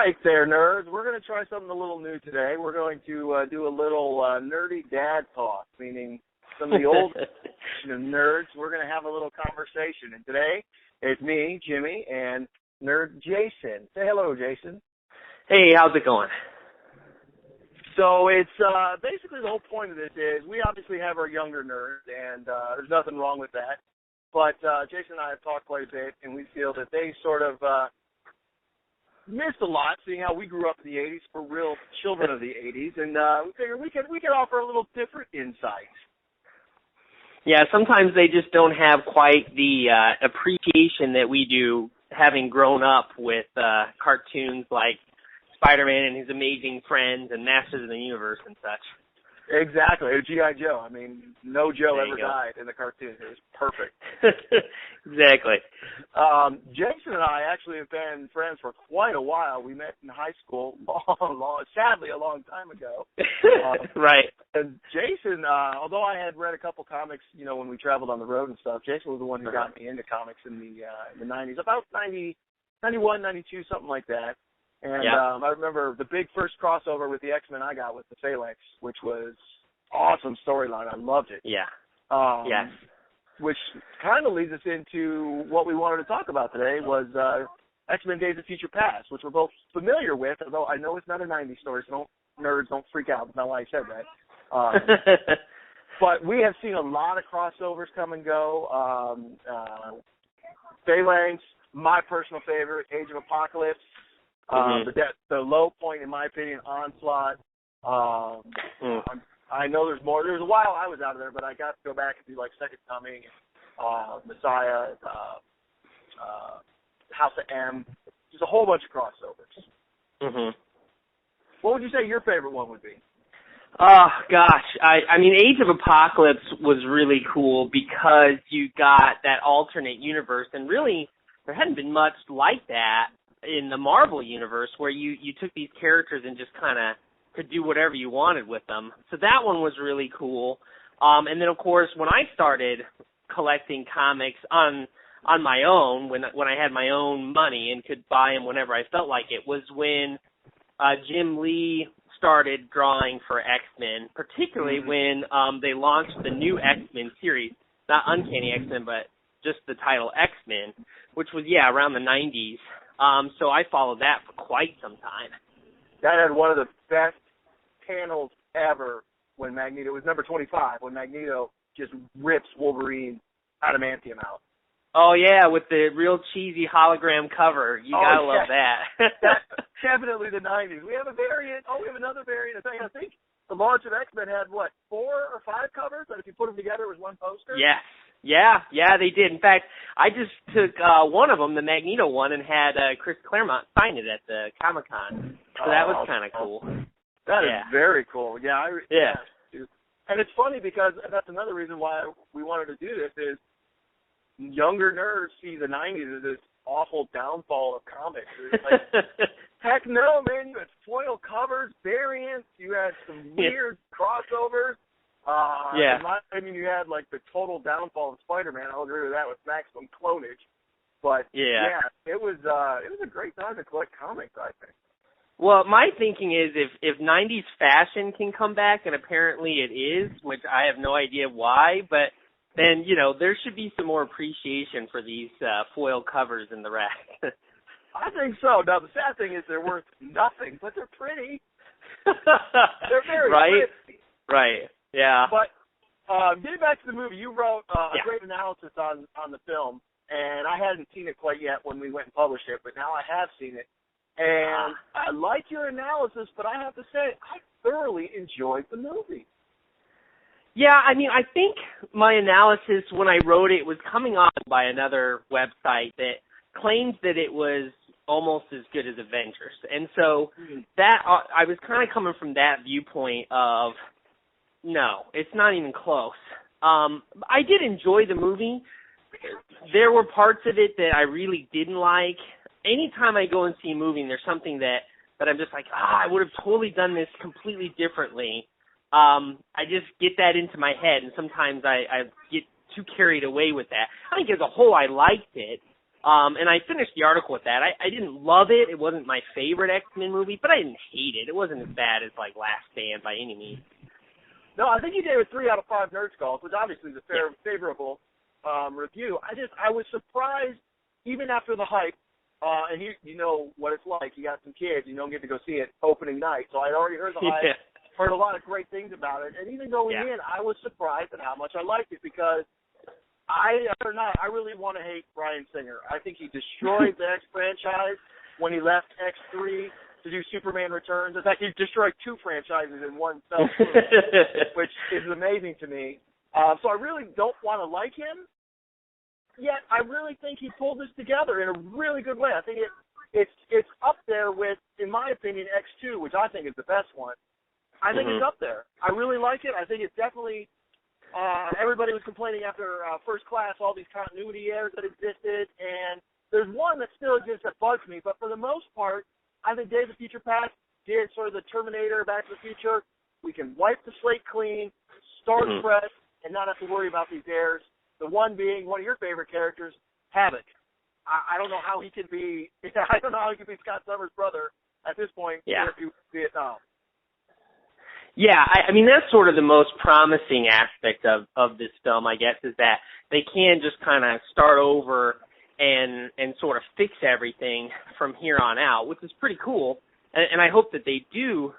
right there, nerds. We're going to try something a little new today. We're going to do a little nerdy dad talk, meaning some of the old nerds. We're going to have a little conversation. And today, it's me, Jimmy, and nerd Jason. Say hello, Jason. Hey, how's it going? So it's basically the whole point of this is we obviously have our younger nerds, and there's nothing wrong with that. But Jason and I have talked quite a bit, and we feel that they sort of missed a lot, seeing how we grew up in the 80s, for real children of the 80s, and we figured we could offer a little different insight. Yeah, sometimes they just don't have quite the appreciation that we do, having grown up with cartoons like Spider-Man and His Amazing Friends and Masters of the Universe and such. Exactly. G.I. Joe. I mean, no Joe ever died in the cartoon. It was perfect. Exactly. Jason and I actually have been friends for quite a while. We met in high school, sadly, a long time ago. Right. And Jason, although I had read a couple comics, when we traveled on the road and stuff, Jason was the one who got me into comics in the 90s, about 90, 91, 92, something like that. And I remember the big first crossover with the X-Men I got with the Phalanx, which was awesome storyline. I loved it. Yeah. Yes. Which kind of leads us into what we wanted to talk about today was X-Men Days of Future Past, which we're both familiar with, although I know it's not a 90s story, so nerds don't freak out. That's not why I said that. But we have seen a lot of crossovers come and go. Phalanx, my personal favorite, Age of Apocalypse. The low point, in my opinion, Onslaught. I know there's more. There was a while I was out of there, but I got to go back and do like Second Coming, Messiah, House of M. Just a whole bunch of crossovers. Mm-hmm. What would you say your favorite one would be? Oh, gosh. I mean, Age of Apocalypse was really cool because you got that alternate universe, and really there hadn't been much like that in the Marvel universe, where you took these characters and just kind of could do whatever you wanted with them. So that one was really cool. And then, of course, when I started collecting comics on my own, when I had my own money and could buy them whenever I felt like it, was when Jim Lee started drawing for X-Men, particularly when they launched the new X-Men series, not Uncanny X-Men, but just the title X-Men, which was, around the 90s. So I followed that for quite some time. That had one of the best panels ever when Magneto, it was number 25, when Magneto just rips Wolverine adamantium out. Oh, yeah, with the real cheesy hologram cover. You gotta love that. That's definitely the 90s. We have a variant. We have another variant. I think the launch of X-Men had, 4 or 5 covers? And if you put them together, it was one poster? Yes. Yeah, they did. In fact, I just took one of them, the Magneto one, and had Chris Claremont sign it at the Comic-Con. So that was kind of cool. That is very cool. Yeah. Yeah. And it's funny because that's another reason why we wanted to do this is younger nerds see the 90s as this awful downfall of comics. It's like, heck no, man. You had foil covers, variants. You had some weird crossovers. In my opinion, you had the total downfall of Spider-Man. I'll agree with that with maximum clonage. But it was a great time to collect comics, I think. Well, my thinking is if 90s fashion can come back, and apparently it is, which I have no idea why, but then, there should be some more appreciation for these foil covers in the rack. I think so. Now, the sad thing is they're worth nothing, but they're pretty. They're very pretty. Right. Yeah. But getting back to the movie, you wrote a great analysis on the film, and I hadn't seen it quite yet when we went and published it, but now I have seen it. And I like your analysis, but I have to say, I thoroughly enjoyed the movie. Yeah, I mean, I think my analysis when I wrote it was coming on by another website that claims that it was almost as good as Avengers. And so that I was kind of coming from that viewpoint of, no, it's not even close. I did enjoy the movie. There were parts of it that I really didn't like. Anytime I go and see a movie and there's something that I'm just like, I would have totally done this completely differently, I just get that into my head, and sometimes I get too carried away with that. I think as a whole I liked it, And I finished the article with that. I didn't love it. It wasn't my favorite X-Men movie, but I didn't hate it. It wasn't as bad as, like, Last Stand by any means. No, I think you gave it 3 out of 5 Nerd Skulls, which obviously is a favorable review. I was surprised, even after the hype, and you know what it's like. You got some kids, you don't get to go see it opening night. So I'd already heard the hype, heard a lot of great things about it, and even going in, I was surprised at how much I liked it because I really want to hate Bryan Singer. I think he destroyed the X franchise when he left X3 to do Superman Returns. In fact, he destroyed 2 franchises in one fell swoop, which is amazing to me. So I really don't want to like him, yet I really think he pulled this together in a really good way. I think it's up there with, in my opinion, X2, which I think is the best one. I think it's up there. I really like it. I think it's definitely... everybody was complaining after First Class, all these continuity errors that existed, and there's one that still exists that bugs me, but for the most part, I think Days of Future Past did sort of the Terminator, Back to the Future. We can wipe the slate clean, start fresh, and not have to worry about these errors. The one being one of your favorite characters, Havoc. I don't know how he could be, Scott Summers' brother at this point in Vietnam. Yeah, I mean, that's sort of the most promising aspect of this film, I guess, is that they can just kind of start over and sort of fix everything from here on out, which is pretty cool. And I hope that they do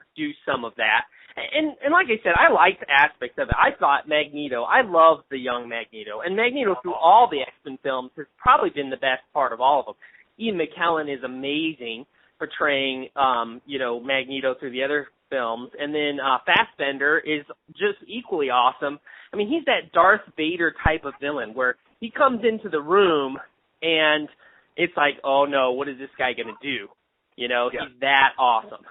some of that. And like I said, I liked aspects of it. I thought Magneto, I loved the young Magneto. And Magneto through all the X-Men films has probably been the best part of all of them. Ian McKellen is amazing portraying, Magneto through the other films, and then Fassbender is just equally awesome. I mean, he's that Darth Vader type of villain where he comes into the room and it's like, oh no, what is this guy going to do? He's that awesome.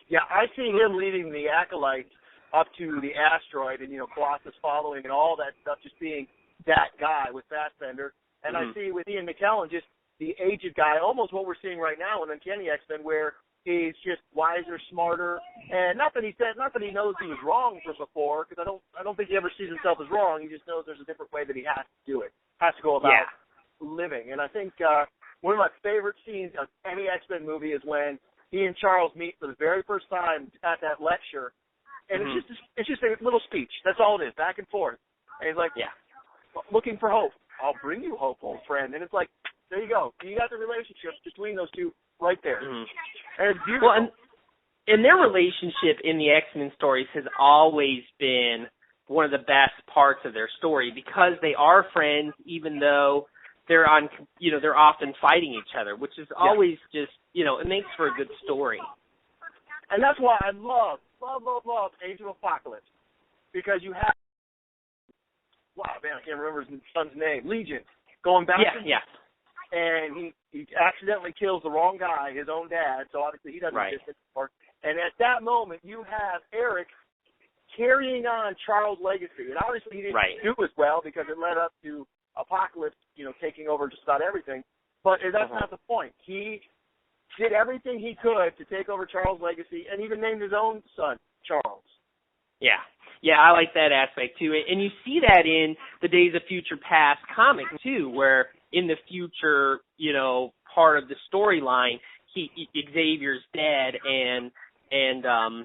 Yeah, I see him leading the Acolytes up to the asteroid and, Colossus following and all that stuff, just being that guy with Fassbender. And I see with Ian McKellen just the aged guy, almost what we're seeing right now in Uncanny X-Men, where he's just wiser, smarter, and not that he knows he was wrong from before, because I don't think he ever sees himself as wrong. He just knows there's a different way that he has to do it, has to go about living. And I think one of my favorite scenes of any X-Men movie is when he and Charles meet for the very first time at that lecture, and it's just a little speech. That's all it is, back and forth. And he's like, looking for hope. I'll bring you hope, old friend. And it's like, there you go. You got the relationship between those two right there. And it's beautiful. Well, and their relationship in the X-Men stories has always been one of the best parts of their story because they are friends, even though they're they're often fighting each other, which is always just, it makes for a good story. And that's why I love Age of Apocalypse, because you have, I can't remember his son's name, Legion, going back and he accidentally kills the wrong guy, his own dad, so obviously he doesn't exist anymore. And at that moment, you have Eric carrying on Charles' legacy. And obviously he didn't do as well because it led up to Apocalypse, taking over just about everything. But that's not the point. He did everything he could to take over Charles' legacy and even named his own son Charles. Yeah. Yeah, I like that aspect too. And you see that in the Days of Future Past comic too, where in the future, part of the storyline, Xavier's dead and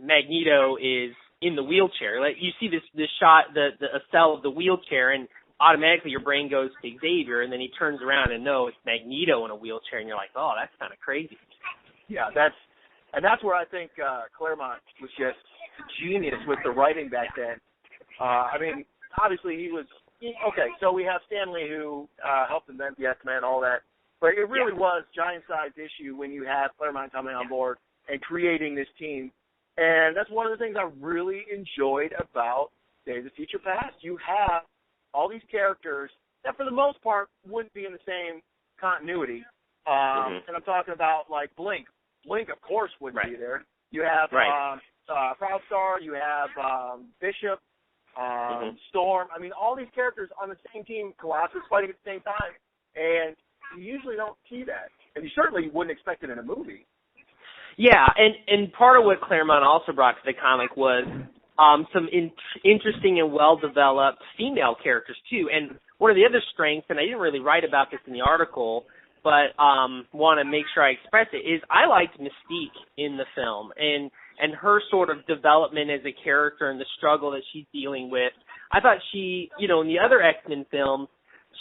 Magneto is in the wheelchair. Like you see this shot, a cell of the wheelchair, and automatically your brain goes to Xavier, and then he turns around and no, it's Magneto in a wheelchair, and you're like, oh, that's kind of crazy. Yeah, that's where I think Claremont was just genius with the writing back then. I mean, obviously he was so we have Stan Lee who helped invent the X-Men, all that, but it really was giant-sized issue when you have Claremont coming on board and creating this team. And that's one of the things I really enjoyed about Days of Future Past. You have all these characters that, for the most part, wouldn't be in the same continuity. And I'm talking about, like, Blink. Blink, of course, wouldn't be there. You have Proudstar. You have Bishop, Storm. I mean, all these characters on the same team, Colossus fighting at the same time. And you usually don't see that. And you certainly wouldn't expect it in a movie. Yeah, and part of what Claremont also brought to the comic was some interesting and well-developed female characters, too. And one of the other strengths, and I didn't really write about this in the article, but want to make sure I express it, is I liked Mystique in the film and her sort of development as a character and the struggle that she's dealing with. I thought she, in the other X-Men films,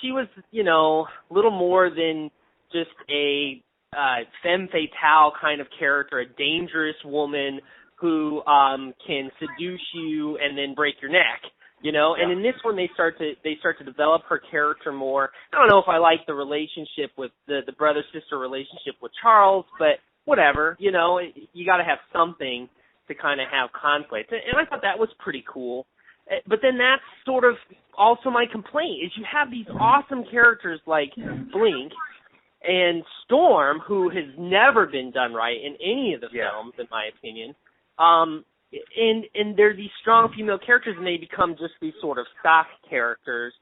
she was, a little more than just a femme fatale kind of character, a dangerous woman who can seduce you and then break your neck. And in this one they start to develop her character more. I don't know if I like the relationship with the brother-sister relationship with Charles, but whatever, you got to have something to kind of have conflict. And I thought that was pretty cool. But then that's sort of also my complaint, is you have these awesome characters like Blink and Storm, who has never been done right in any of the films, in my opinion. And they're these strong female characters, and they become just these sort of stock characters.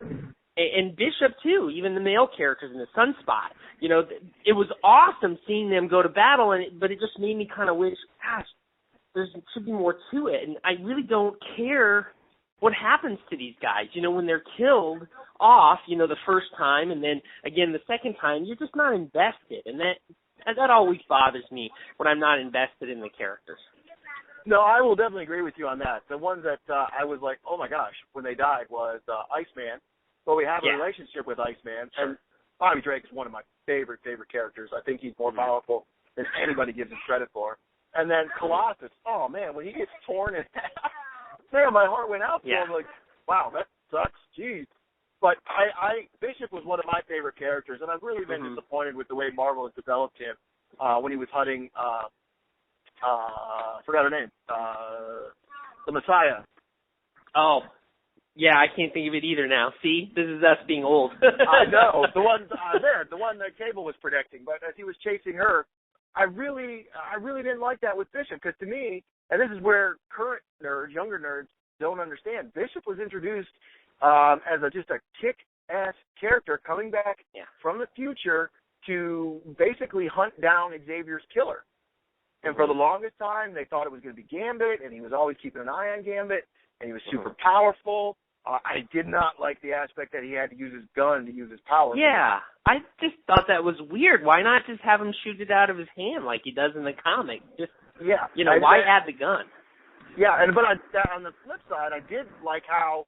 And Bishop, too, even the male characters in the Sunspot. It was awesome seeing them go to battle, but it just made me kind of wish, gosh, there should be more to it. And I really don't care what happens to these guys. When they're killed off, the first time, and then again the second time, you're just not invested. And that always bothers me when I'm not invested in the characters. No, I will definitely agree with you on that. The ones that I was like, oh my gosh, when they died was Iceman. Well, we have a relationship with Iceman, and Bobby Drake is one of my favorite characters. I think he's more powerful than anybody gives him credit for. And then Colossus, oh man, when he gets torn in half, man, my heart went out to him. Like, wow, that sucks, jeez. But Bishop was one of my favorite characters, and I've really been disappointed with the way Marvel has developed him when he was hunting. Forgot her name. The Messiah. Oh, yeah, I can't think of it either now. See, this is us being old. I know the one the one that Cable was predicting. But as he was chasing her, I really didn't like that with Bishop, because to me, and this is where current nerds, younger nerds, don't understand. Bishop was introduced as just a kick-ass character coming back from the future to basically hunt down Xavier's killer. And for the longest time, they thought it was going to be Gambit, and he was always keeping an eye on Gambit, and he was super powerful. I did not like the aspect that he had to use his gun to use his power. Yeah, I just thought that was weird. Why not just have him shoot it out of his hand like he does in the comic? Just, why add the gun? Yeah, but on the flip side, I did like how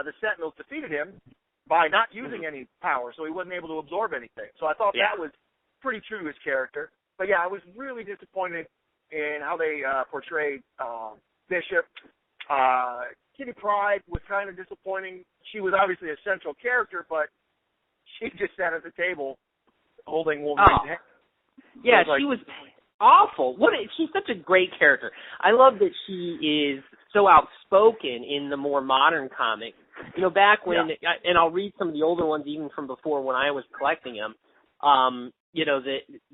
the Sentinels defeated him by not using any power, so he wasn't able to absorb anything. So I thought that was pretty true to his character. But yeah, I was really disappointed in how they portrayed Bishop. Kitty Pryde was kind of disappointing. She was obviously a central character, but she just sat at the table holding Wolverine's hand. Yeah, she was awful. She's such a great character. I love that she is so outspoken in the more modern comics. Back when, and I'll read some of the older ones even from before when I was collecting them.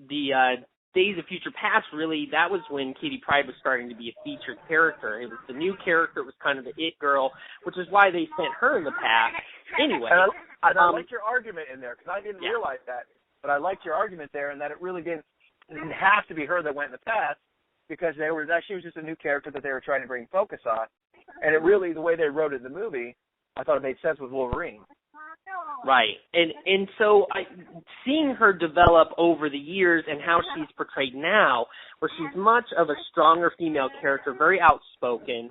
The Days of Future Past, really, that was when Kitty Pryde was starting to be a featured character. It was the new character. It was kind of the it girl, which is why they sent her in the past. Anyway. And I liked your argument in there, because I didn't realize that. But I liked your argument there, and that it really didn't have to be her that went in the past, because she was just a new character that they were trying to bring focus on. And it really, the way they wrote it in the movie, I thought it made sense with Wolverine. Right. And so seeing her develop over the years and how she's portrayed now, where she's much of a stronger female character, very outspoken,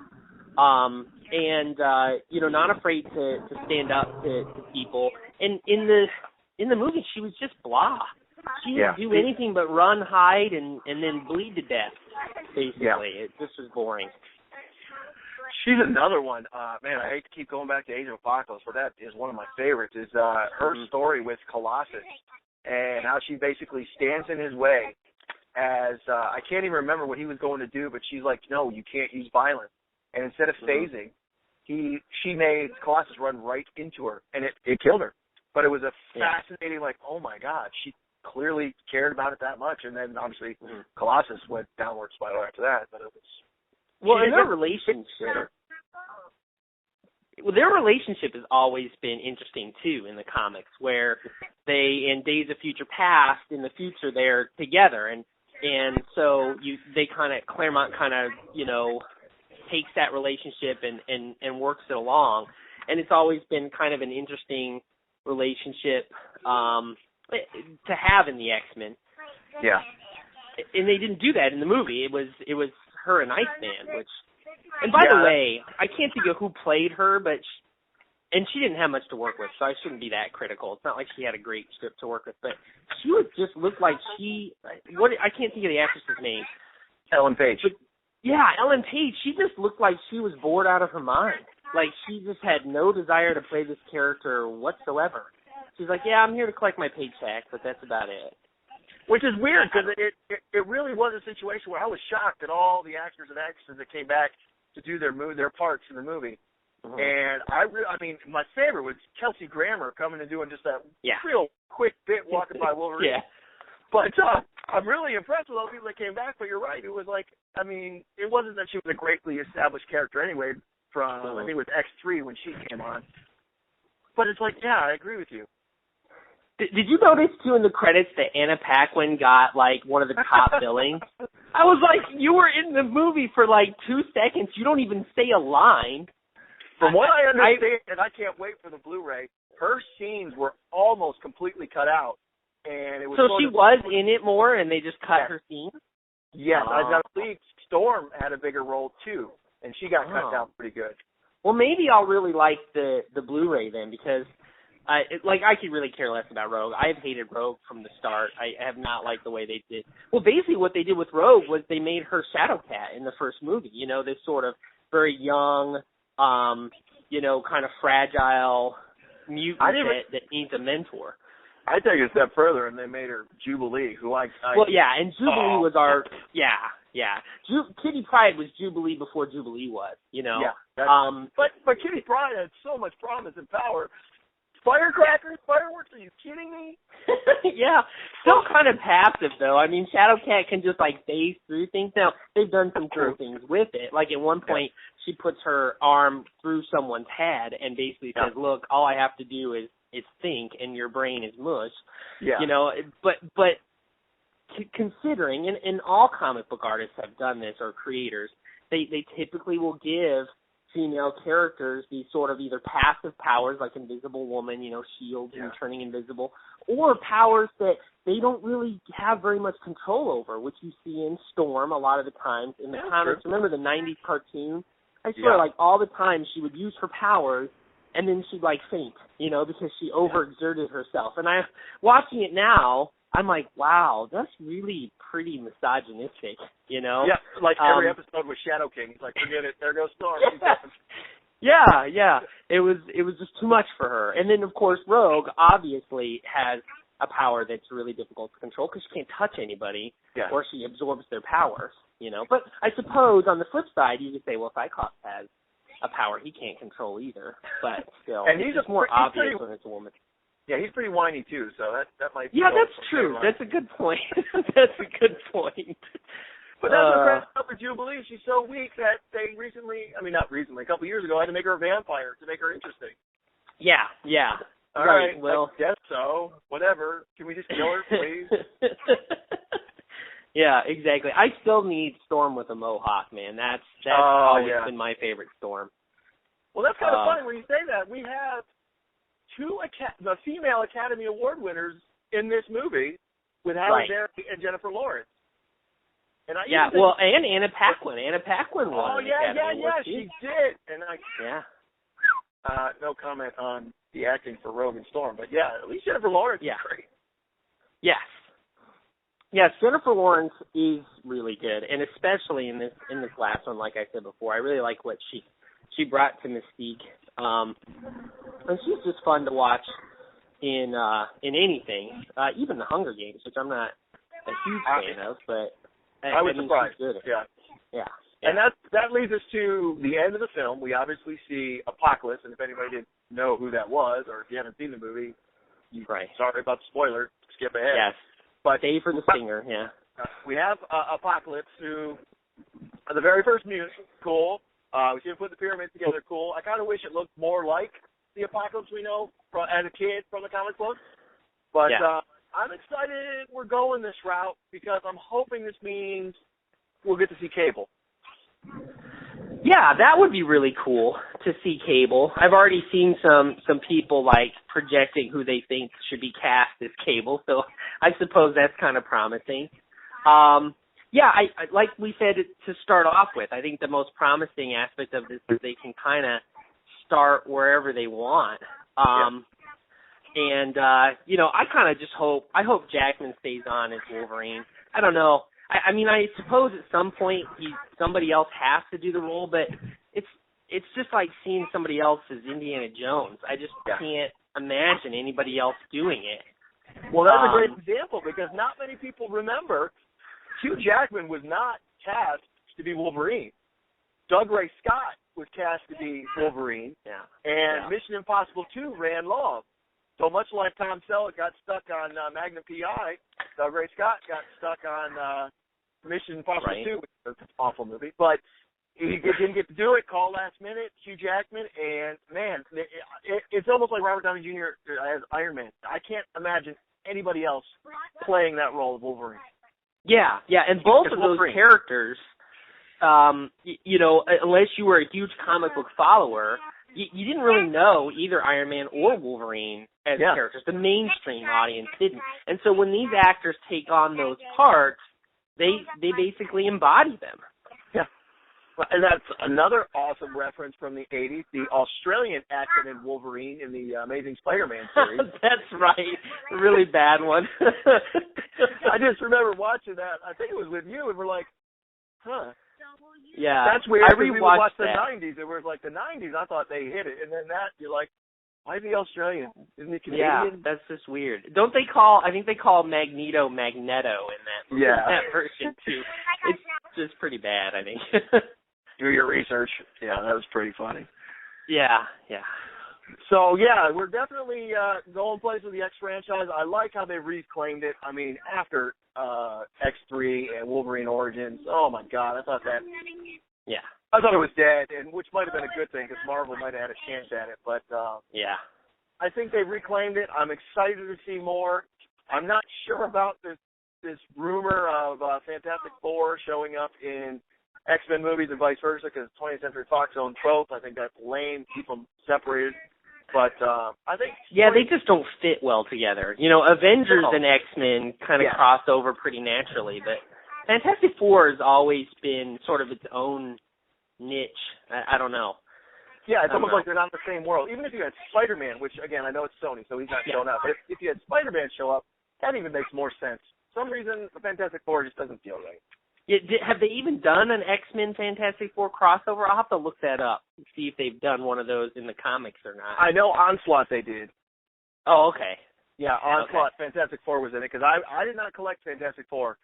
and not afraid to stand up to people. And in the movie, she was just blah. She didn't do anything but run, hide, and then bleed to death, basically. Yeah. It just was boring. She's another one. Man, I hate to keep going back to Age of Apocalypse, but that is one of my favorites, is her story with Colossus and how she basically stands in his way as, I can't even remember what he was going to do, but she's like, no, you can't use violence. And instead of phasing, she made Colossus run right into her, and it killed her. But it was a fascinating, like, oh my God, she clearly cared about it that much. And then obviously Colossus went downward spiral after that, but it was... Well, and their relationship has always been interesting, too, in the comics, where they, in Days of Future Past, in the future, they're together. And so Claremont kind of, takes that relationship and works it along. And it's always been kind of an interesting relationship. to have in the X-Men. Yeah. And they didn't do that in the movie. It was her and Iceman, which, and by the way, I can't think of who played her, but she didn't have much to work with, so I shouldn't be that critical. It's not like she had a great script to work with, but she just looked like I can't think of the actress's name. Ellen Page. But, yeah, Ellen Page. She just looked like she was bored out of her mind. Like she just had no desire to play this character whatsoever. She's like, yeah, I'm here to collect my paycheck, but that's about it. Which is weird because it really was a situation where I was shocked at all the actors and actresses that came back to do their parts in the movie. Mm-hmm. And I mean, my favorite was Kelsey Grammer coming and doing just that real quick bit walking by Wolverine. Yeah. But I'm really impressed with all the people that came back. But you're right, it was like, I mean, it wasn't that she was a greatly established character anyway from I think it was X3 when she came on. But it's like, yeah, I agree with you. Did you notice, too, in the credits that Anna Paquin got, like, one of the top billings? I was like, you were in the movie for, like, 2 seconds. You don't even say a line. From what I understand, and I can't wait for the Blu-ray, her scenes were almost completely cut out. And it was so she was in it more, and they just cut her scenes? Yes, I believe Storm had a bigger role, too, and she got cut down pretty good. Well, maybe I'll really like the Blu-ray then, because... I could really care less about Rogue. I have hated Rogue from the start. I have not liked the way they did. Well, basically what they did with Rogue was they made her Shadowcat in the first movie. You know, this sort of very young, kind of fragile mutant that needs a mentor. I take it a step further, and they made her Jubilee, who I and Jubilee was our Kitty Pryde was Jubilee before Jubilee was. You know. Yeah. But Kitty Pryde had so much promise and power. Firecrackers, fireworks, are you kidding me? Yeah, still kind of passive, though. I mean, Shadowcat can just, like, phase through things. Now, they've done some cool things with it. Like, at one point, she puts her arm through someone's head and basically says, look, all I have to do is think, and your brain is mush. Yeah. You know, but considering, and all comic book artists have done this, or creators, they typically will give female characters these sort of either passive powers like Invisible Woman, shields and turning invisible, or powers that they don't really have very much control over, which you see in Storm a lot of the times in the comics. True. Remember the 90s cartoon? I swear, like, all the time she would use her powers and then she'd, like, faint, because she overexerted herself. And watching it now, I'm like, wow, that's really pretty misogynistic, Yeah, like every episode with Shadow King. It's like, forget it, there goes Storm. Yeah. It was just too much for her. And then, of course, Rogue obviously has a power that's really difficult to control because she can't touch anybody or she absorbs their powers, But I suppose on the flip side, you could say, well, Cyclops has a power he can't control either. But still, and it's just more obvious when it's a woman. Yeah, he's pretty whiny, too, so that might be... Yeah, that's true. That's a good point. That's a good point. But that's what cracks up with Jubilee. She's so weak that they a couple years ago, had to make her a vampire to make her interesting. Yeah. All right, well... I guess so. Whatever. Can we just kill her, please? Yeah, exactly. I still need Storm with a mohawk, man. That's always been my favorite Storm. Well, that's kind of funny when you say that. We have... the female Academy Award winners in this movie with Halle Berry and Jennifer Lawrence. And and Anna Paquin. Anna Paquin won. Oh, yeah, she did. And no comment on the acting for Rogue and Storm, but yeah, at least Jennifer Lawrence is great. Yes. Yes, Jennifer Lawrence is really good, and especially in this last one, like I said before, I really like what she brought to Mystique. And she's just fun to watch in anything, even the Hunger Games, which I'm not a huge fan of, but I was surprised. She's good. Yeah. And that leads us to the end of the film. We obviously see Apocalypse, and if anybody didn't know who that was, or if you haven't seen the movie, sorry about the spoiler, skip ahead. Yes. But stay for the singer, we have Apocalypse, who the very first mutant, cool. We see him put the pyramid together, cool. I kind of wish it looked more like the Apocalypse we know as a kid from the comic book. But I'm excited we're going this route because I'm hoping this means we'll get to see Cable. Yeah, that would be really cool to see Cable. I've already seen some people like projecting who they think should be cast as Cable, so I suppose that's kind of promising. Yeah, I like we said to start off with, I think the most promising aspect of this is they can kind of start wherever they want. And you know, I kind of just hope Jackman stays on as Wolverine. I don't know. I mean, I suppose at some point somebody else has to do the role, but it's just like seeing somebody else as Indiana Jones. I just can't imagine anybody else doing it. Well, that's a great example because not many people remember Hugh Jackman was not cast to be Wolverine. Doug Ray Scott was cast to be Wolverine, and Mission Impossible 2 ran long. So much like Tom Selleck got stuck on Magnum P.I., Doug Ray Scott got stuck on Mission Impossible 2, which is an awful movie. But he didn't get to do it, call last minute, Hugh Jackman, and, man, it's almost like Robert Downey Jr. as Iron Man. I can't imagine anybody else playing that role of Wolverine. Yeah, and both of those characters, you know, unless you were a huge comic book follower, you didn't really know either Iron Man or Wolverine as characters. The mainstream audience didn't. And so when these actors take on those parts, they basically embody them. Yeah. And that's another awesome reference from the 80s, the Australian accent in Wolverine in the Amazing Spider-Man series. That's right. A really bad one. I just remember watching that. I think it was with you, and we're like, huh. Yeah. That's weird. I We watched the that. 90s. It was like the 90s. I thought they hit it. And then that, you're like, why is he Australian? Isn't he Canadian? Yeah, that's just weird. I think they call Magneto in that version, too. It's just pretty bad, I think. Do your research. Yeah, that was pretty funny. Yeah. So, yeah, we're definitely going places with the X franchise. I like how they reclaimed it. I mean, after X3 and Wolverine Origins, oh, my God, I thought it was dead, and which might have been a good thing because Marvel might have had a chance at it. But, I think they reclaimed it. I'm excited to see more. I'm not sure about this rumor of Fantastic Four showing up in X-Men movies and vice versa because 20th Century Fox owns both. I think that's lame. Keep them separated. But I think... Yeah, they just don't fit well together. You know, Avengers and X-Men kind of cross over pretty naturally, but Fantastic Four has always been sort of its own niche. I don't know. Yeah, it's almost like they're not in the same world. Even if you had Spider-Man, which, again, I know it's Sony, so he's not showing up. But if you had Spider-Man show up, that even makes more sense. For some reason, the Fantastic Four just doesn't feel right. Have they even done an X-Men Fantastic Four crossover? I'll have to look that up and see if they've done one of those in the comics or not. I know Onslaught they did. Oh, okay. Yeah, Onslaught, okay. Fantastic Four was in it, because I did not collect Fantastic Four,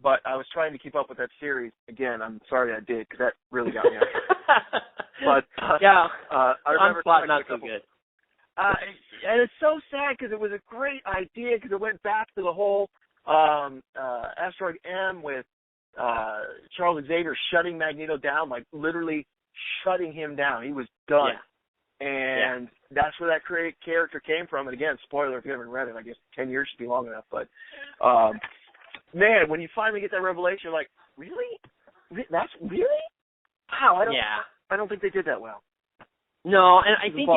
but I was trying to keep up with that series. Again, I'm sorry I did, because that really got me out. But, I remember Onslaught not so good. And it's so sad, because it was a great idea, because it went back to the whole Asteroid M with Charles Xavier shutting Magneto down, like literally shutting him down. He was done. Yeah. And that's where that character came from. And again, spoiler if you haven't read it, I guess 10 years should be long enough. But, man, when you finally get that revelation, like, really? That's really? Wow, I don't think they did that well. No, and I think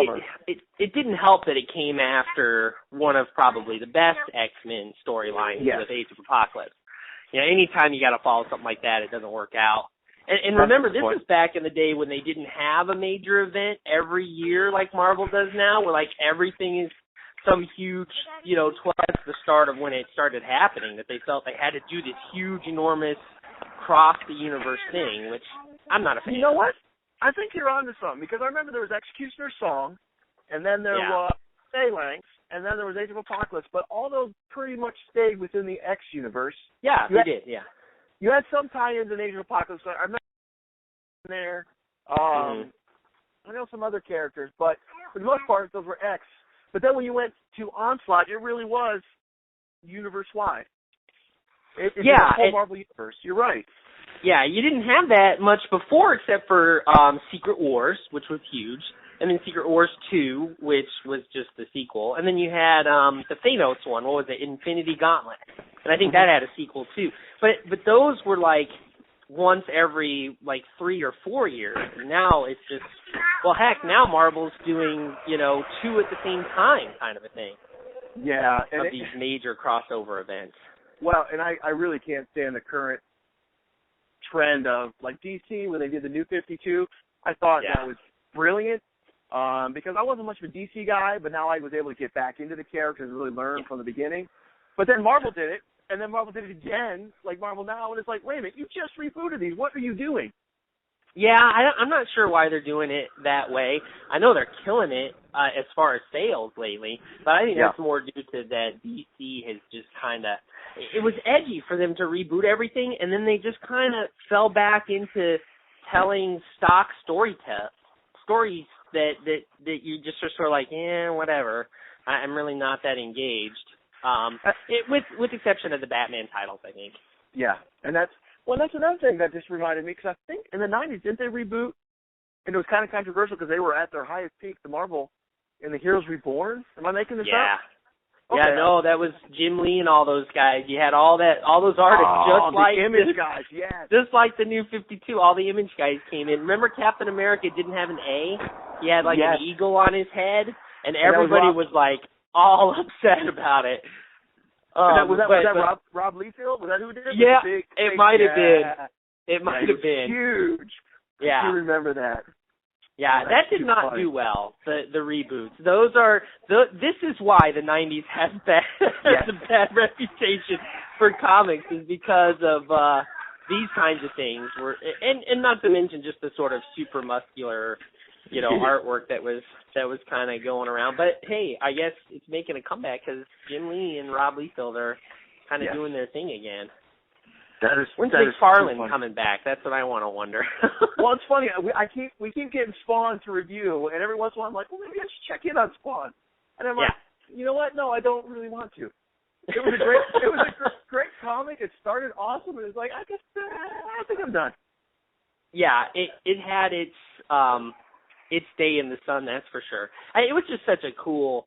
it didn't help that it came after one of probably the best X-Men storylines with Age of Apocalypse. You know, anytime you got to follow something like that, it doesn't work out. And remember, this was back in the day when they didn't have a major event every year like Marvel does now, where like everything is some huge, you know, twice the start of when it started happening, that they felt they had to do this huge, enormous cross-the-universe thing, which I'm not a fan of. You know what? I think you're on to something, because I remember there was Executioner's Song, and then there was Phalanx, and then there was Age of Apocalypse, but all those pretty much stayed within the X universe. Yeah, they did, yeah. You had some tie-ins in Age of Apocalypse. I remember there. I know some other characters, but for the most part, those were X. But then when you went to Onslaught, it really was universe-wide. It's the whole Marvel universe. You're right. Yeah, you didn't have that much before except for Secret Wars, which was huge, and then Secret Wars 2, which was just the sequel. And then you had the Thanos one. What was it? Infinity Gauntlet. And I think that had a sequel, too. But those were like once every like 3 or 4 years. And now it's just, well, heck, now Marvel's doing, 2 at the same time kind of a thing. Yeah. And of these major crossover events. Well, and I really can't stand the current trend of, like, DC, when they did the New 52. I thought that was brilliant because I wasn't much of a DC guy, but now I was able to get back into the characters and really learn from the beginning. But then Marvel did it, and then Marvel did it again, like Marvel Now, and it's like, wait a minute, you just rebooted these. What are you doing? Yeah, I'm not sure why they're doing it that way. I know they're killing it as far as sales lately, but I think that's more due to that DC has just kind of, it was edgy for them to reboot everything, and then they just kind of fell back into telling stock stories that you just are sort of like, whatever. I'm really not that engaged. With exception of the Batman titles, I think. Yeah, and that's another thing that just reminded me, because I think in the 90s, didn't they reboot? And it was kind of controversial because they were at their highest peak, the Marvel, in the Heroes Reborn. Am I making this up? Okay. Yeah, no, that was Jim Lee and all those guys. You had all those artists, just like the Image guys, yes. Just like the New 52, all the Image guys came in. Remember Captain America didn't have an A? He had like an eagle on his head, and everybody was like all upset about it. Was that Rob Liefeld? Was that who did it? Yeah, it might have been. It might have been. Huge. Yeah. I do remember that. Yeah, that did not do well, the reboots. This is why the 90s has a bad reputation for comics, is because of these kinds of things. And not to mention just the sort of super muscular, artwork that was kind of going around. But hey, I guess it's making a comeback because Jim Lee and Rob Liefeld are kind of doing their thing again. When's McFarlane coming back? That's what I want to wonder. Well, it's funny. We keep getting Spawn to review, and every once in a while I'm like, well, maybe I should check in on Spawn. And I'm like, you know what? No, I don't really want to. It was a great comic. It started awesome, and it's like, I think I'm done. Yeah, it had its day in the sun, that's for sure. It was just such a cool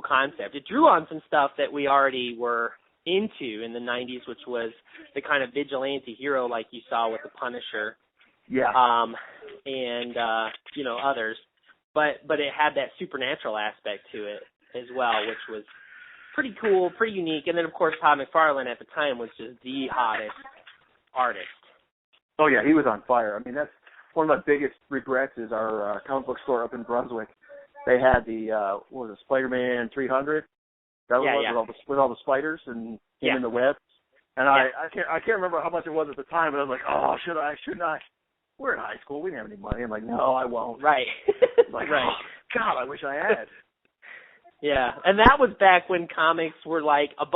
concept. It drew on some stuff that we already were into in the 90s, which was the kind of vigilante hero like you saw with the Punisher. Yeah. And others. But it had that supernatural aspect to it as well, which was pretty cool, pretty unique. And then of course Todd McFarlane at the time was just the hottest artist. Oh yeah, he was on fire. I mean, that's one of my biggest regrets is our comic book store up in Brunswick. They had the Spider-Man 300. That was with all the spiders and him in the web. And I can't remember how much it was at the time, but I was like, oh, should I? Shouldn't I? We're in high school. We didn't have any money. I'm like, no, I won't. Right. Like, right. Oh, God, I wish I had. Yeah, and that was back when comics were like $1.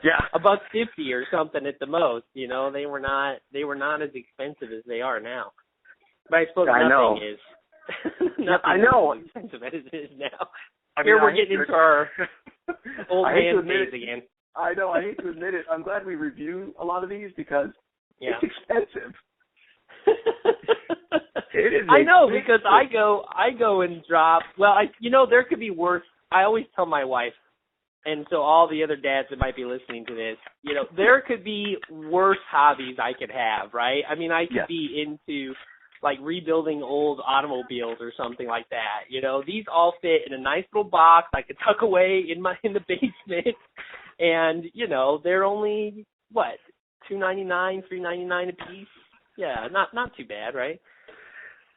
Yeah. $1.50 or something at the most. They were not as expensive as they are now. But I suppose nothing is. I know. As expensive as it is now. Here we're getting into our old man days again. I know. I hate to admit it. I'm glad we review a lot of these because it's expensive. It is. I know because I go and drop. Well, there could be worse. I always tell my wife, and so all the other dads that might be listening to this, there could be worse hobbies I could have, right? I mean, I could be into like rebuilding old automobiles or something like that. These all fit in a nice little box I could tuck away in the basement, and they're only $2.99, $3.99 a piece. Yeah, not too bad, right?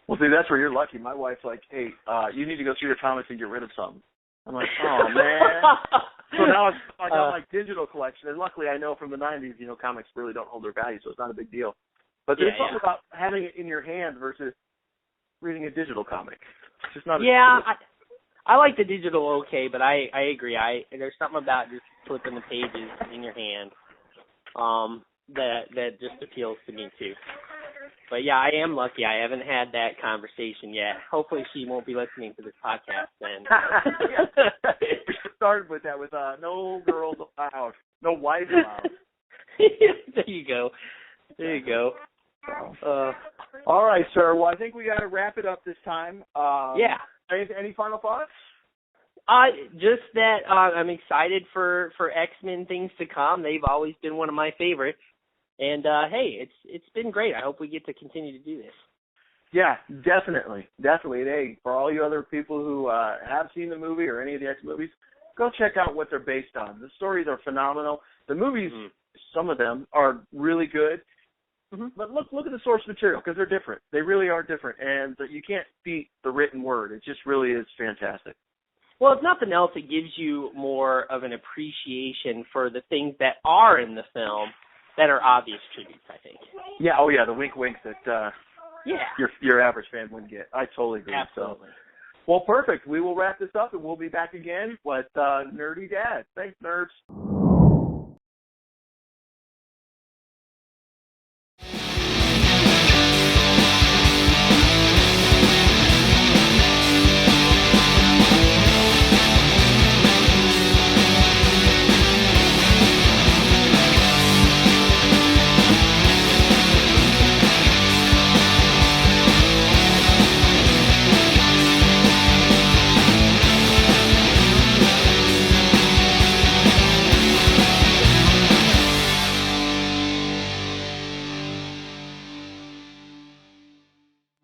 Well, see, that's where you're lucky. My wife's like, hey, you need to go through your comics and get rid of some. I'm like, oh man. So now I got my digital collection, and luckily I know from the 90s, comics really don't hold their value, so it's not a big deal. But there's something about having it in your hand versus reading a digital comic. It's just not. Yeah, I like the digital but I agree. There's something about just flipping the pages in your hand that just appeals to me too. But yeah, I am lucky. I haven't had that conversation yet. Hopefully, she won't be listening to this podcast then. We started with that with no girls allowed, no wives allowed. There you go. There you go. All right, sir. Well, I think we got to wrap it up this time. Any final thoughts? Just that I'm excited for X-Men things to come. They've always been one of my favorites. And hey, it's been great. I hope we get to continue to do this. Yeah, definitely. And hey, for all you other people who have seen the movie or any of the X movies, go check out what they're based on. The stories are phenomenal. The movies, some of them, are really good. But look at the source material, because they're different. They really are different, and you can't beat the written word. It just really is fantastic. Well, if nothing else, it gives you more of an appreciation for the things that are in the film that are obvious tributes, I think. Yeah, the wink that your average fan wouldn't get. I totally agree. Absolutely. So. Well, perfect. We will wrap this up, and we'll be back again with Nerdy Dad. Thanks, nerds.